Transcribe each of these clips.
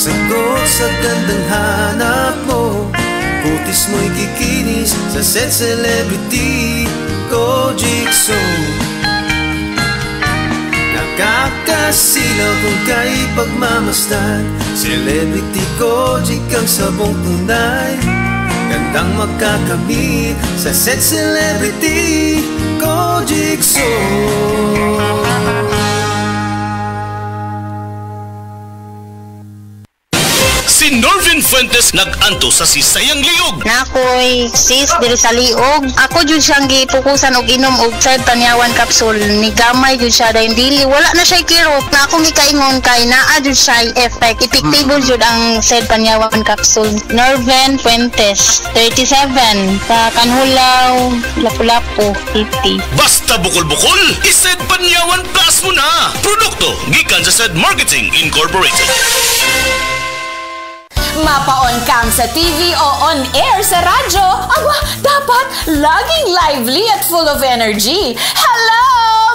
sagot sa gandang hanap mo. Kutis mo'y kikinis sa set celebrity ko, Jigsaw. Nakakasilaw kung kay pagmamasdan. Celebrity ko, Jig ang sabong tunay. Gandang magkakamit sa set celebrity ko, Jigsaw. Si Norvin Fuentes nag-anto sa sisayang liog. Nakoy sis diri sa liog. Ako jud siyang gipukusan og inom og Sed Panyawan capsule. Ni gamay jud siya dahil dili wala na siya kirot. Na akong gikaingon kay naa jud siya effect. Epektibo jud ang Sed Panyawan capsule. Norvin Fuentes, 37, sa Kanhulaw, Lapu-Lapu, City. Basta bukol-bukol, i-Sed Panyawan Plus mo na. Produkto gikan sa Sed Marketing Incorporated. Mapa-on cam sa TV o on-air sa radyo, aba, dapat laging lively at full of energy. Hello,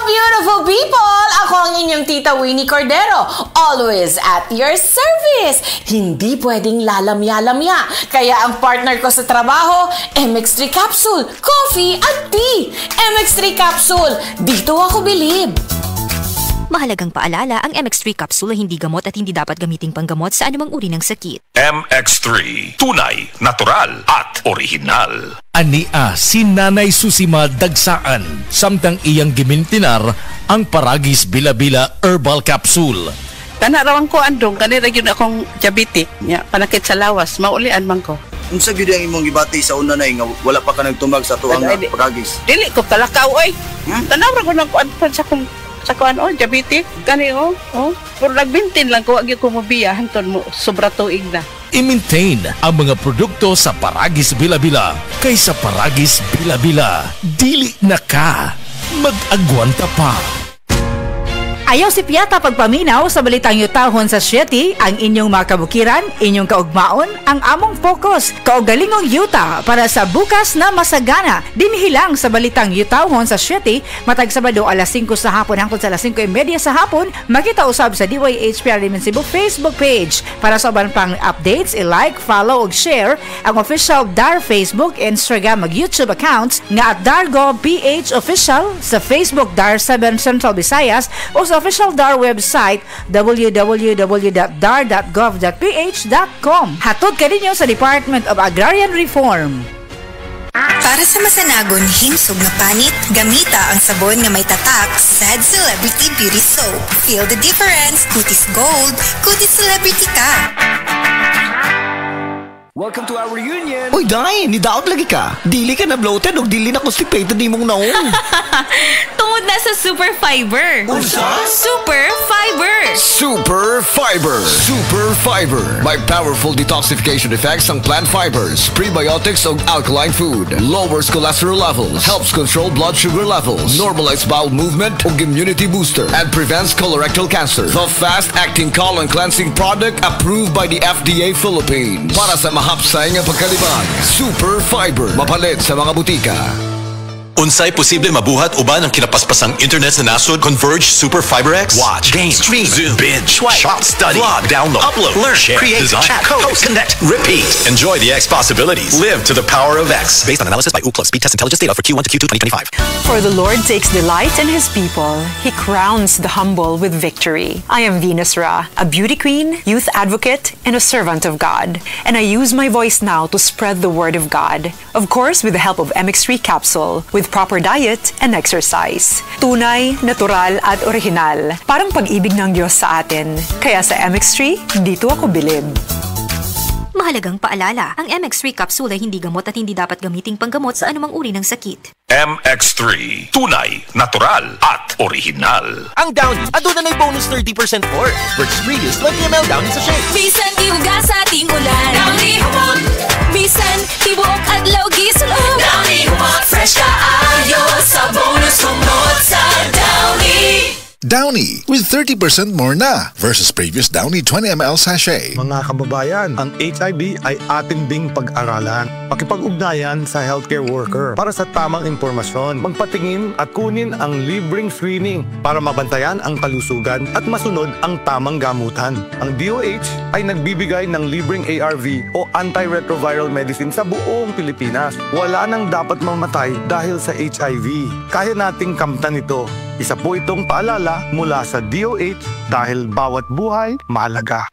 beautiful people! Ako ang inyong tita Winnie Cordero, always at your service. Hindi pwedeng lalamya-lamya. Kaya ang partner ko sa trabaho, MX3 Capsule, coffee at tea. MX3 Capsule, dito ako bilib. Mahalagang paalala, ang MX3 capsule ay hindi gamot at hindi dapat gamiting panggamot sa anumang uri ng sakit. MX3, tunay, natural at original. Ania si Nanay Susima Dagsaan, samtang iyang gimintinar ang Paragis Bila-Bila Herbal Capsule. Kanarawan ko andong, kanira yun akong diabetic, panakit sa lawas, maulian man ko. Unsa gyud ang imong gibati sa una na nga wala pa ka nagtumag sa tuwang Paragis? Dili ko talakaw oy. Tanaw ko nang kuan sa kung sa kuan diabetic gani pero nagbintin lang ko agi ko mobiya hanton mo sobra tuig na. I-maintain ang mga produkto sa Paragis Bila-Bila kaysa Paragis Bila-Bila. Dili na ka mag-agwanta pa. Ayaw si Piata pagpaminaw sa balitang yutahon sa Sieti, ang inyong mga kabukiran, inyong kaugmaon, ang among focus, kaugalingong yuta para sa bukas na masagana. Dinhilang sa balitang yutahon sa Sieti, matag Sabado alas 5 sa hapon hangtod sa alas 5:30 sa hapon, makita usab sa DYHPR Limen Cebu Facebook page. Para sa uban pang updates, i-like, follow ug share ang official DAR Facebook, Instagram ug YouTube accounts nga at DarGovPH Official sa Facebook DAR 7 Central Visayas o sa official DAR website www.dar.gov.ph.com. Hatod ka ninyo sa Department of Agrarian Reform. Para sa masanagon himsog na panit, gamita ang sabon nga may tatak Sed Celebrity Beauty Soap. Feel the difference. Kutis gold, kutis celebrity ka. Welcome to our reunion! Uy, Day! Nidaot lagi ka! Dili ka na bloated o dili na constipated ni mong naong! Tungod na sa Super Fiber! Unsa? Super Fiber! Super Fiber! Super Fiber! May powerful detoxification effects ang plant fibers, prebiotics o alkaline food, lowers cholesterol levels, helps control blood sugar levels, normalize bowel movement o immunity booster, and prevents colorectal cancer. The fast-acting colon cleansing product approved by the FDA Philippines. Para sa mahapsay nga pagkalibang, Super Fiber, mapalit sa mga butika. Unsay posible mabuhat uban ang kinapaspasang internet sa nasod Converge Super Fiber X? Watch, game, stream, zoom, binge, swipe, shop, study, vlog, download, upload, learn, share, create, design, chat, host, connect, repeat. Enjoy the X possibilities. Live to the power of X. Based on analysis by Ookla Speed Test Intelligence data for Q1 to Q2 2025. For the Lord takes delight in His people. He crowns the humble with victory. I am Venus Ra, a beauty queen, youth advocate, and a servant of God. And I use my voice now to spread the word of God. Of course, with the help of MX3 Capsule, with proper diet and exercise. Tunay, natural at original. Parang pag-ibig ng Diyos sa atin. Kaya sa MX3, dito ako bilib. Mahalagang paalala, ang MX3 capsule ay hindi gamot at hindi dapat gamiting panggamot sa anumang uri ng sakit. MX3, tunay, natural at original. Ang Downy, aduna na'y bonus 30% for versus previous 20ml Downy sa shake. Bisan iuga sa ating ulan, Downy humot. Bisan tibok at lawgi sulod, Downy humot. Fresh ka ayo sa bonus humot sa Downy. Downy with 30% more na versus previous Downy 20ml sachet. Mga kababayan, ang HIV ay atin ding pag-aralan. Pakipag-ugnayan sa healthcare worker para sa tamang impormasyon. Magpatingin at kunin ang libreng screening para mabantayan ang kalusugan at masunod ang tamang gamutan. Ang DOH ay nagbibigay ng libreng ARV o antiretroviral medicine sa buong Pilipinas. Wala nang dapat mamatay dahil sa HIV. Kaya nating kamtan ito. Isa po itong paalala mula sa DOH dahil bawat buhay mahalaga.